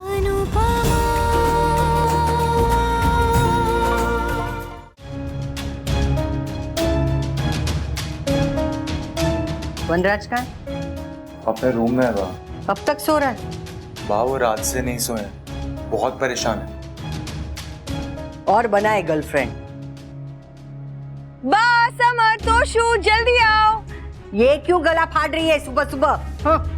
वनराज का अपने रूम में है बा। अब तक सो रहा है? बा वो रात से नहीं सोए, बहुत परेशान है। और बनाए गर्लफ्रेंड। बा समर तो शू जल्दी आओ। ये क्यों गला फाड़ रही है सुबह सुबह? हाँ?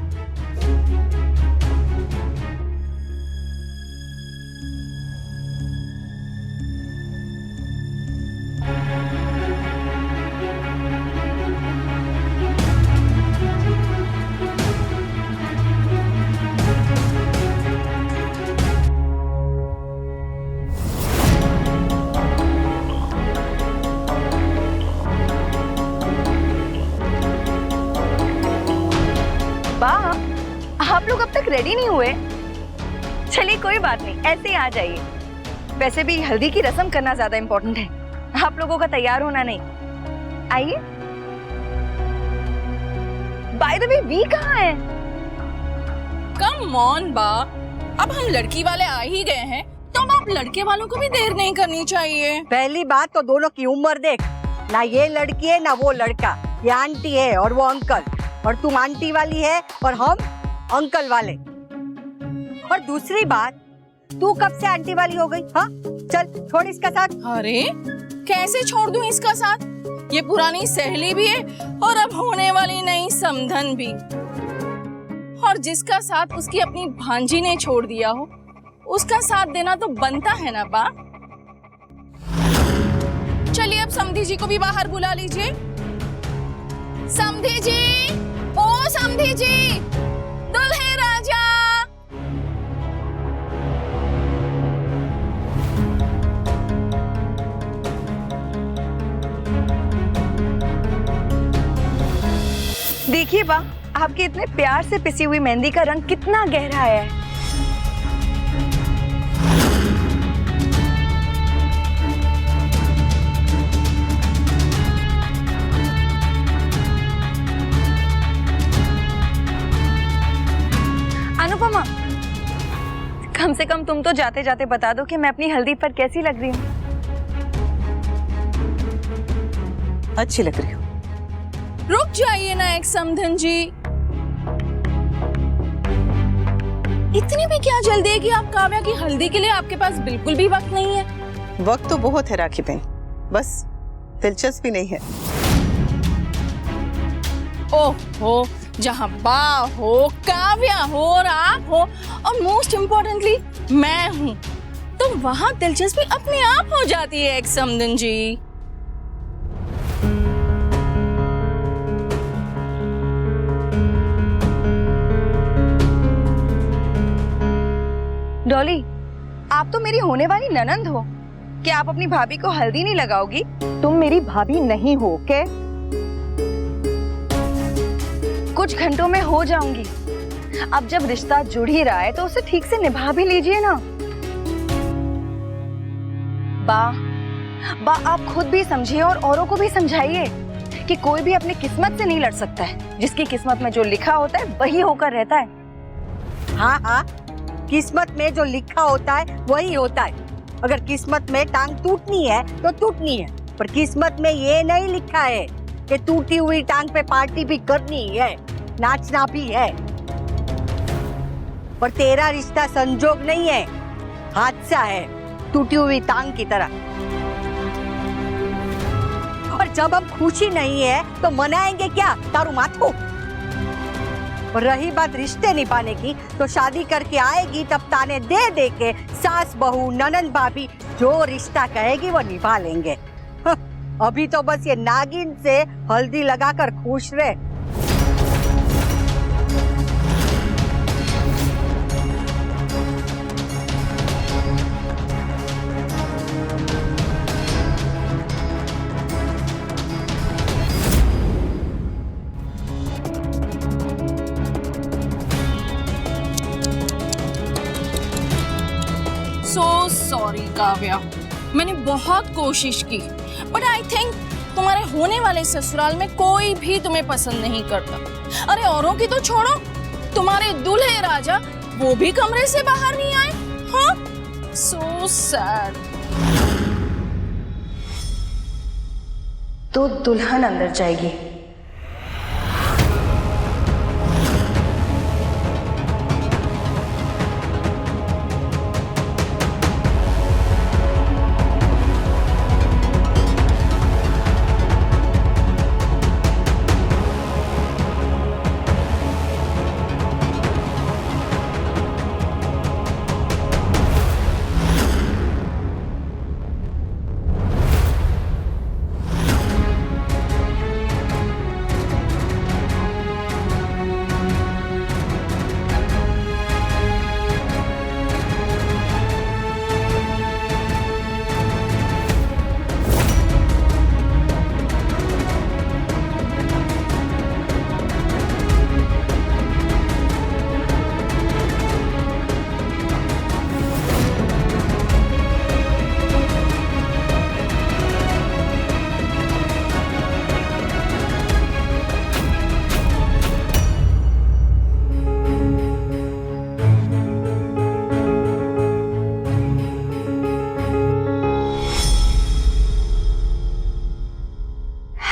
बा आप लोग अब तक रेडी नहीं हुए? चलिए कोई बात नहीं, ऐसे ही आ जाइए। वैसे भी हल्दी की रस्म करना ज्यादा इम्पोर्टेंट है, आप लोगों का तैयार होना नहीं। आइए। बाय द वे वी कहाँ है? कम ऑन बा, अब हम लड़की वाले आ ही गए हैं तो अब आप लड़के वालों को भी देर नहीं करनी चाहिए। पहली बात तो दोनों की उम्र देख, ना ये लड़की है ना वो लड़का। ये आंटी है और वो अंकल, और तुम आंटी वाली है और हम अंकल वाले। और दूसरी बात, तू कब से आंटी वाली हो गई? हाँ चल छोड़ इसका साथ। अरे कैसे छोड़ दूं इसका साथ? ये पुरानी सहेली भी है और अब होने वाली नई समधन भी। और जिसका साथ उसकी अपनी भांजी ने छोड़ दिया हो, उसका साथ देना तो बनता है ना बा। चलिए अब समधी जी को भी बाहर बुला लीजिए। समधी जी, ओ समधी जी, दुल्हे राजा। देखिए बा, आपके इतने प्यार से पिसी हुई मेहंदी का रंग कितना गहरा है। अनुपमा, कम से कम तुम तो जाते जाते बता दो कि मैं अपनी हल्दी पर कैसी लग रही हूँ। अच्छी लग रही हो। रुक जाइए ना एक समधन जी, इतनी भी क्या जल्दी है कि आप काव्या की हल्दी के लिए आपके पास बिल्कुल भी वक्त नहीं है? वक्त तो बहुत है राखी बहन, बस दिलचस्पी नहीं है। ओहो, जहाँ बा हो, काव्या हो और आप हो और मोस्ट इम्पोर्टेंटली मैं हूँ, तो वहाँ दिलचस्पी अपने आप हो जाती है एक समधन जी। डॉली, आप तो मेरी होने वाली ननंद हो, क्या आप अपनी भाभी को हल्दी नहीं लगाओगी? तुम मेरी भाभी नहीं हो के? कुछ घंटों में हो जाऊंगी। अब जब रिश्ता जुड़ ही रहा है तो उसे ठीक से निभा भी लीजिए ना। बा आप खुद भी समझिए और औरों को भी समझाइए कि कोई भी अपनी किस्मत से नहीं लड़ सकता है। जिसकी किस्मत में जो लिखा होता है वही होकर रहता है। हाँ हाँ, किस्मत में जो लिखा होता है वही होता है। अगर किस्मत में टांग टूटनी है तो टूटनी है, पर किस्मत में ये नहीं लिखा है कि टूटी हुई टांग पे पार्टी भी करनी है, नाचना भी है। पर तेरा रिश्ता संजोग नहीं है, हादसा है, टूटी हुई टांग की तरह। और जब हम खुशी नहीं है तो मनाएंगे क्या? तारू माथू। और रही बात रिश्ते निभाने की, तो शादी करके आएगी तब ताने दे दे के सास बहू ननंद भाभी जो रिश्ता कहेगी वो निभा लेंगे। अभी तो बस ये नागिन से हल्दी लगाकर खुश रहे। सो सॉरी काव्या, मैंने बहुत कोशिश की, बट आई थिंक तुम्हारे होने वाले ससुराल में कोई भी तुम्हें पसंद नहीं करता। अरे औरों की तो छोड़ो, तुम्हारे दूल्हे राजा वो भी कमरे से बाहर नहीं आए। हाँ, सो सैड। तो दुल्हन अंदर जाएगी।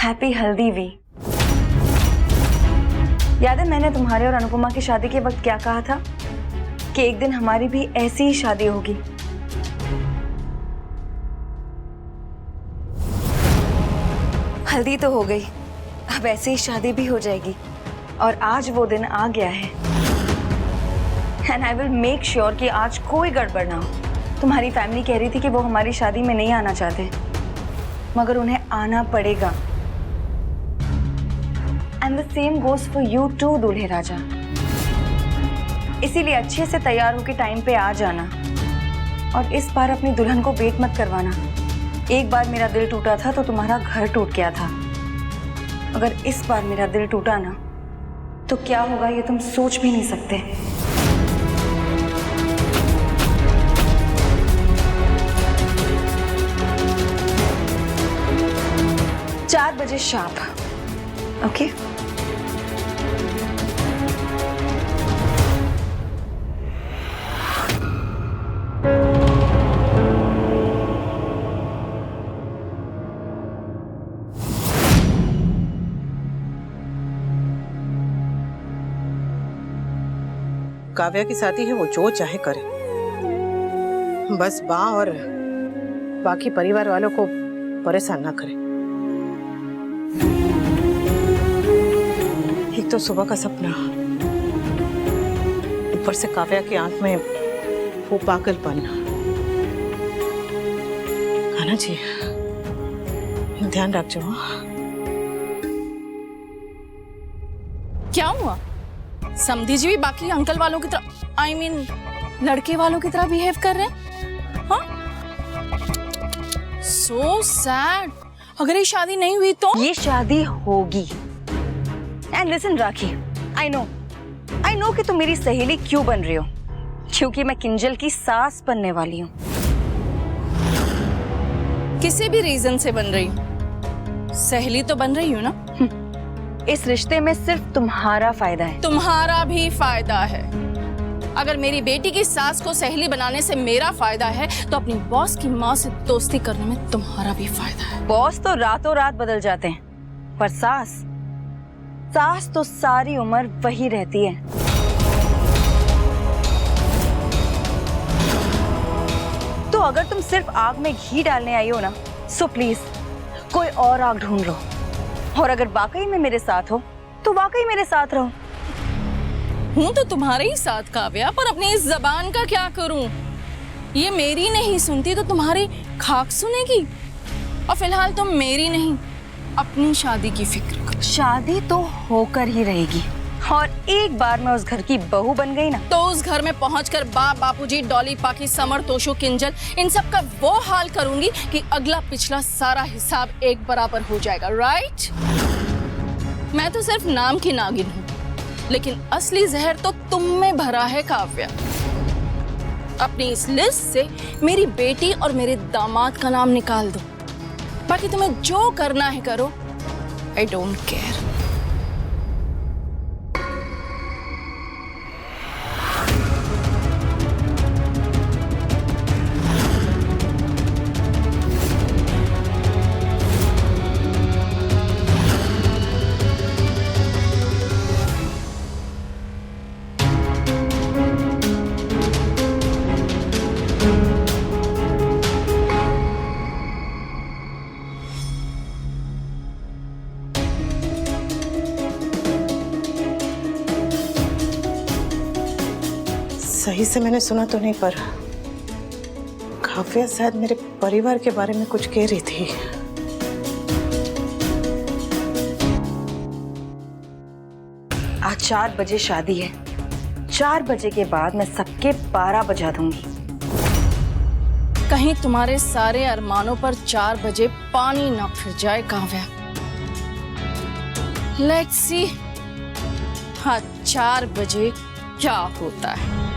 हैप्पी हल्दी वी। याद है मैंने तुम्हारे और अनुपमा की शादी के वक्त क्या कहा था कि एक दिन हमारी भी ऐसी ही शादी होगी। हल्दी तो हो गई, अब ऐसे ही शादी भी हो जाएगी और आज वो दिन आ गया है। And I will make sure कि आज कोई गड़बड़ ना हो। तुम्हारी फैमिली कह रही थी कि वो हमारी शादी में नहीं आना चाहते, मगर उन्हें आना पड़ेगा। And the same goes for you too दूल्हे राजा। इसीलिए अच्छे से तैयार होकर टाइम पे आ जाना और इस बार अपनी दुल्हन को वेट मत करवाना। एक बार मेरा दिल टूटा था तो तुम्हारा घर टूट गया था, अगर इस बार मेरा दिल टूटा ना तो क्या होगा ये तुम सोच भी नहीं सकते। चार बजे शार्प, ओके? काव्या की शादी है, वो जो चाहे करे, बस बा और बाकी परिवार वालों को परेशान ना करे। एक तो सुबह का सपना, ऊपर से काव्या की आंख में वो पागलपन। कान्हा जी ध्यान रख जाओ। क्या हुआ? समधी जी भी बाकी अंकल वालों की तरह, आई मीन लड़के वालों की तरह बिहेव कर रहे हैं। हाँ, सो सैड। अगर ये शादी नहीं हुई तो ये शादी होगी। And listen rakhi, I know कि तुम मेरी सहेली क्यों बन रही हो, क्योंकि मैं किंजल की सास बनने वाली हूँ। किसी भी रीजन से बन रही हूँ, सहेली तो बन रही हूँ ना। इस रिश्ते में सिर्फ तुम्हारा फायदा है। तुम्हारा भी फायदा है। अगर मेरी बेटी की सास को सहेली बनाने से मेरा फायदा है तो अपनी बॉस की माँ से दोस्ती करने में तुम्हारा भी फायदा है। बॉस तो रातों रात बदल जाते हैं, पर सास तो सारी उम्र वही रहती है। तो अगर तुम सिर्फ आग में घी डालने आई हो ना, सो प्लीज कोई और आग ढूंढ लो। और अगर वाकई में मेरे साथ हो तो वाकई मेरे साथ रहो। हूँ तो तुम्हारे ही साथ काव्या, पर अपनी इस जबान का क्या करूं? ये मेरी नहीं सुनती तो तुम्हारी खाक सुनेगी। और फिलहाल तुम मेरी नहीं, अपनी शादी की फिक्र करो। शादी तो होकर ही रहेगी, और एक बार मैं उस घर की बहू बन गई ना, तो उस घर में पहुंचकर बाप, बापूजी, डॉली, पाकी, समर, तोशु, किंजल, इन सब का वो हाल करूंगी कि अगला पिछला सारा हिसाब एक बराबर हो जाएगा। राइट? मैं तो सिर्फ नाम की नागिन हूँ, लेकिन असली जहर तो तुम में भरा है काव्या। अपनी इस लिस्ट से मेरी बेटी और मेरे दामाद का नाम निकाल दो, बाकी तुम्हें जो करना है करो। I don't care. सही से मैंने सुना तो नहीं, पर काव्या शायद मेरे परिवार के बारे में कुछ कह रही थी। आज 4 बजे शादी है। 4 बजे के बाद मैं सबके 12 बजा दूंगी। कहीं तुम्हारे सारे अरमानों पर 4 बजे पानी ना फिर जाए काव्या। लेट्स सी हाँ 4 बजे क्या होता है।